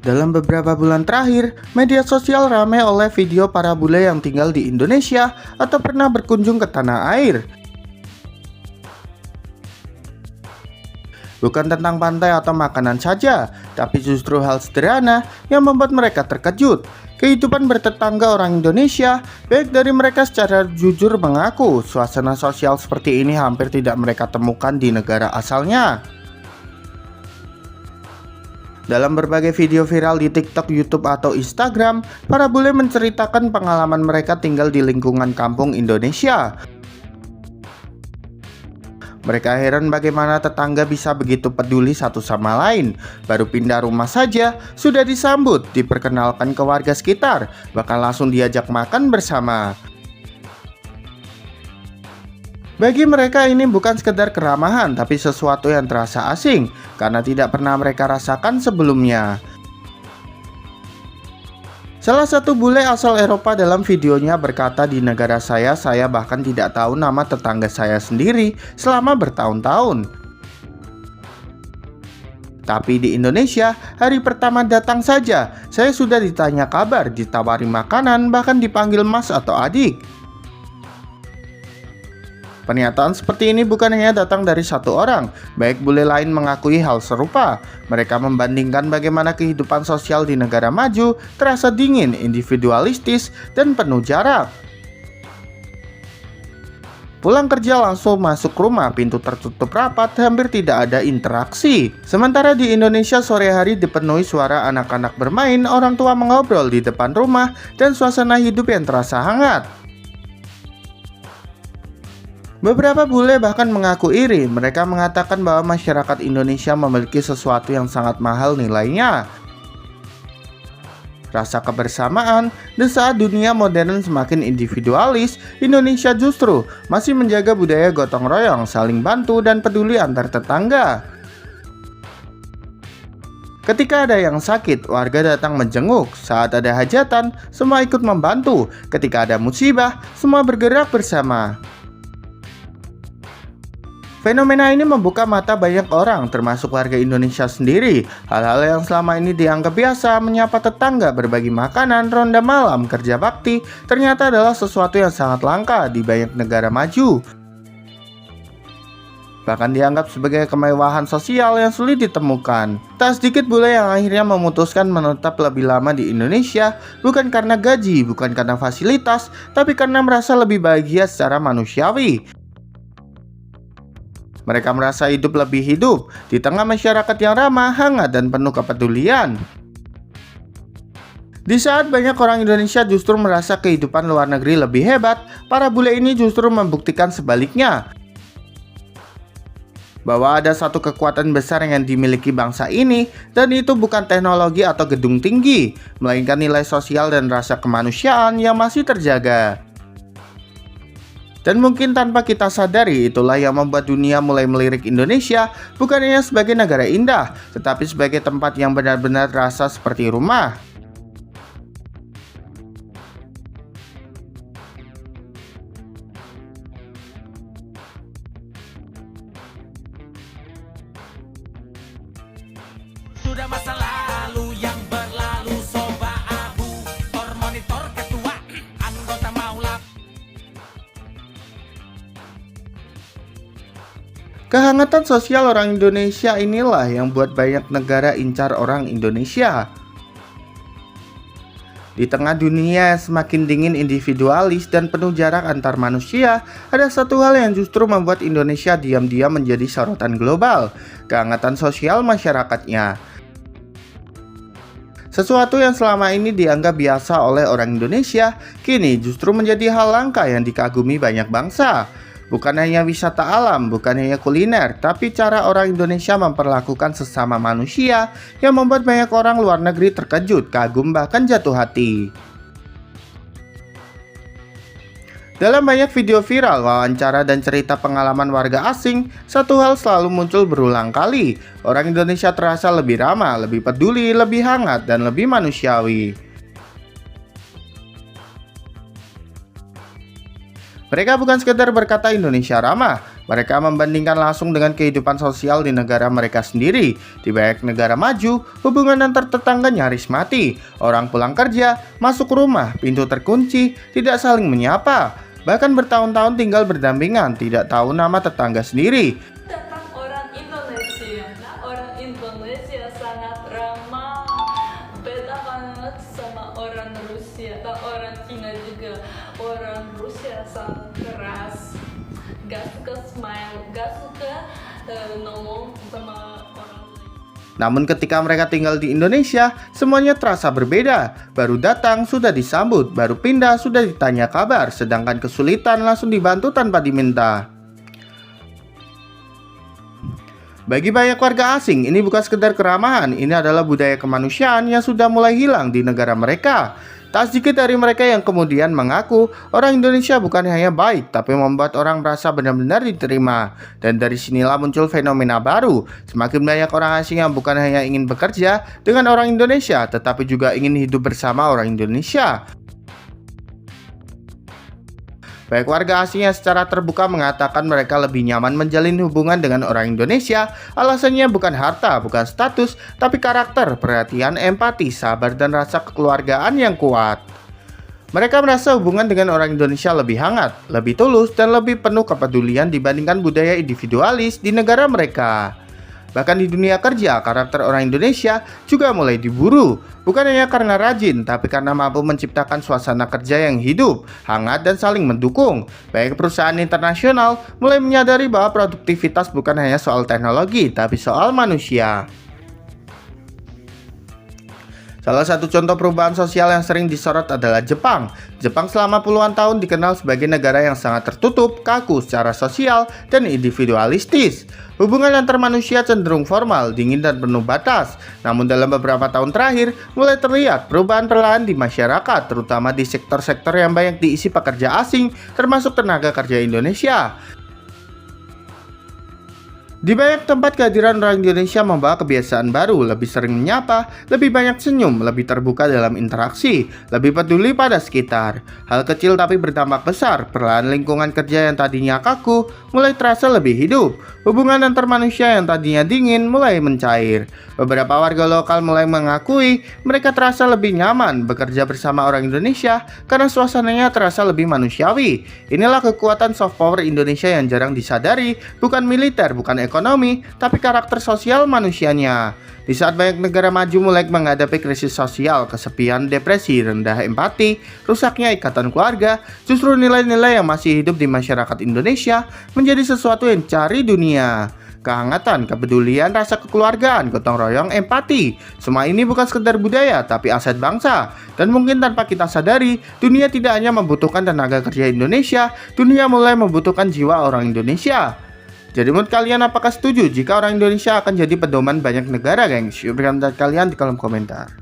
Dalam beberapa bulan terakhir, media sosial ramai oleh video para bule yang tinggal di Indonesia atau pernah berkunjung ke tanah air. Bukan tentang pantai atau makanan saja, tapi justru hal sederhana yang membuat mereka terkejut. Kehidupan bertetangga orang Indonesia, baik dari mereka secara jujur mengaku suasana sosial seperti ini hampir tidak mereka temukan di negara asalnya. Dalam berbagai video viral di TikTok, YouTube, atau Instagram, para bule menceritakan pengalaman mereka tinggal di lingkungan kampung Indonesia. Mereka heran bagaimana tetangga bisa begitu peduli satu sama lain. Baru pindah rumah saja, sudah disambut, diperkenalkan ke warga sekitar, bahkan langsung diajak makan bersama. Bagi mereka ini bukan sekedar keramahan, tapi sesuatu yang terasa asing, karena tidak pernah mereka rasakan sebelumnya. Salah satu bule asal Eropa dalam videonya berkata, "Di negara saya bahkan tidak tahu nama tetangga saya sendiri selama bertahun-tahun. Tapi di Indonesia, hari pertama datang saja, saya sudah ditanya kabar, ditawari makanan, bahkan dipanggil mas atau adik." Pernyataan seperti ini bukan hanya datang dari satu orang, baik bule lain mengakui hal serupa. Mereka membandingkan bagaimana kehidupan sosial di negara maju terasa dingin, individualistis, dan penuh jarak. Pulang kerja langsung masuk rumah, pintu tertutup rapat, hampir tidak ada interaksi. Sementara di Indonesia sore hari dipenuhi suara anak-anak bermain, orang tua mengobrol di depan rumah, dan suasana hidup yang terasa hangat. Beberapa bule bahkan mengaku iri. Mereka mengatakan bahwa masyarakat Indonesia memiliki sesuatu yang sangat mahal nilainya, rasa kebersamaan. Di saat dunia modern semakin individualis, Indonesia justru masih menjaga budaya gotong royong, saling bantu, dan peduli antar tetangga. Ketika ada yang sakit, warga datang menjenguk. Saat ada hajatan, semua ikut membantu. Ketika ada musibah, semua bergerak bersama. Fenomena ini membuka mata banyak orang, termasuk warga Indonesia sendiri. Hal-hal yang selama ini dianggap biasa, menyapa tetangga, berbagi makanan, ronda malam, kerja bakti, ternyata adalah sesuatu yang sangat langka di banyak negara maju. Bahkan dianggap sebagai kemewahan sosial yang sulit ditemukan. Tak sedikit bule yang akhirnya memutuskan menetap lebih lama di Indonesia, bukan karena gaji, bukan karena fasilitas, tapi karena merasa lebih bahagia secara manusiawi. Mereka merasa hidup lebih hidup di tengah masyarakat yang ramah, hangat, dan penuh kepedulian. Di saat banyak orang Indonesia justru merasa kehidupan luar negeri lebih hebat, para bule ini justru membuktikan sebaliknya. Bahwa ada satu kekuatan besar yang dimiliki bangsa ini, dan itu bukan teknologi atau gedung tinggi, melainkan nilai sosial dan rasa kemanusiaan yang masih terjaga. Dan mungkin tanpa kita sadari, itulah yang membuat dunia mulai melirik Indonesia bukan hanya sebagai negara indah, tetapi sebagai tempat yang benar-benar terasa seperti rumah. Sudah masa lalu yang berlalu, soba abu, monitor ketua, anggota maulap. Kehangatan sosial orang Indonesia inilah yang buat banyak negara incar orang Indonesia. Di tengah dunia semakin dingin, individualis, dan penuh jarak antar manusia, ada satu hal yang justru membuat Indonesia diam-diam menjadi sorotan global: kehangatan sosial masyarakatnya. Sesuatu yang selama ini dianggap biasa oleh orang Indonesia, kini justru menjadi hal langka yang dikagumi banyak bangsa. Bukan hanya wisata alam, bukan hanya kuliner, tapi cara orang Indonesia memperlakukan sesama manusia yang membuat banyak orang luar negeri terkejut, kagum, bahkan jatuh hati. Dalam banyak video viral, wawancara, dan cerita pengalaman warga asing, satu hal selalu muncul berulang kali. Orang Indonesia terasa lebih ramah, lebih peduli, lebih hangat, dan lebih manusiawi. Mereka bukan sekedar berkata Indonesia ramah, Mereka membandingkan langsung dengan kehidupan sosial di negara mereka sendiri. Di banyak negara maju, hubungan antar tetangga nyaris mati. Orang pulang kerja, masuk rumah, pintu terkunci, tidak saling menyapa. Bahkan bertahun-tahun tinggal berdampingan, tidak tahu nama tetangga sendiri. Tentang orang Indonesia. Nah, orang Indonesia sangat ramah. Beda banget sama orang Rusia dan orang Cina juga. Orang Rusia sangat keras. Gak suka smile, gak suka ngomong sama orang lain. Namun ketika mereka tinggal di Indonesia, semuanya terasa berbeda. Baru datang sudah disambut, baru pindah sudah ditanya kabar, sedangkan kesulitan langsung dibantu tanpa diminta. Bagi banyak warga asing, ini bukan sekedar keramahan, ini adalah budaya kemanusiaan yang sudah mulai hilang di negara mereka. Tak sedikit dari mereka yang kemudian mengaku orang Indonesia bukan hanya baik, tapi membuat orang merasa benar-benar diterima. Dan dari sinilah muncul fenomena baru. Semakin banyak orang asing yang bukan hanya ingin bekerja dengan orang Indonesia, tetapi juga ingin hidup bersama orang Indonesia. Baik warga asing yang secara terbuka mengatakan mereka lebih nyaman menjalin hubungan dengan orang Indonesia. Alasannya bukan harta, bukan status, tapi karakter, perhatian, empati, sabar, dan rasa kekeluargaan yang kuat. Mereka merasa hubungan dengan orang Indonesia lebih hangat, lebih tulus, dan lebih penuh kepedulian dibandingkan budaya individualis di negara mereka. Bahkan di dunia kerja, karakter orang Indonesia juga mulai diburu. Bukan hanya karena rajin, tapi karena mampu menciptakan suasana kerja yang hidup, hangat, dan saling mendukung. Baik perusahaan internasional mulai menyadari bahwa produktivitas bukan hanya soal teknologi, tapi soal manusia. Salah satu contoh perubahan sosial yang sering disorot adalah Jepang. Jepang selama puluhan tahun dikenal sebagai negara yang sangat tertutup, kaku secara sosial, dan individualistis. Hubungan antar manusia cenderung formal, dingin, dan penuh batas. Namun dalam beberapa tahun terakhir, mulai terlihat perubahan perlahan di masyarakat, terutama di sektor-sektor yang banyak diisi pekerja asing, termasuk tenaga kerja Indonesia. Di banyak tempat kehadiran orang Indonesia membawa kebiasaan baru, lebih sering menyapa, lebih banyak senyum, lebih terbuka dalam interaksi, lebih peduli pada sekitar. Hal kecil tapi berdampak besar, perlahan lingkungan kerja yang tadinya kaku mulai terasa lebih hidup. Hubungan antar manusia yang tadinya dingin mulai mencair. Beberapa warga lokal mulai mengakui mereka terasa lebih nyaman bekerja bersama orang Indonesia karena suasananya terasa lebih manusiawi. Inilah kekuatan soft power Indonesia yang jarang disadari, bukan militer, bukan ekonomi, tapi karakter sosial manusianya. Di saat banyak negara maju mulai menghadapi krisis sosial, kesepian, depresi, rendah empati, rusaknya ikatan keluarga, justru nilai-nilai yang masih hidup di masyarakat Indonesia menjadi sesuatu yang cari dunia. Kehangatan, kepedulian, rasa kekeluargaan, gotong royong, empati. Semua ini bukan sekedar budaya, tapi aset bangsa. Dan mungkin tanpa kita sadari, dunia tidak hanya membutuhkan tenaga kerja Indonesia, dunia mulai membutuhkan jiwa orang Indonesia. Jadi menurut kalian apakah setuju jika orang Indonesia akan jadi pedoman banyak negara, gengs? Berikan pendapat kalian di kolom komentar.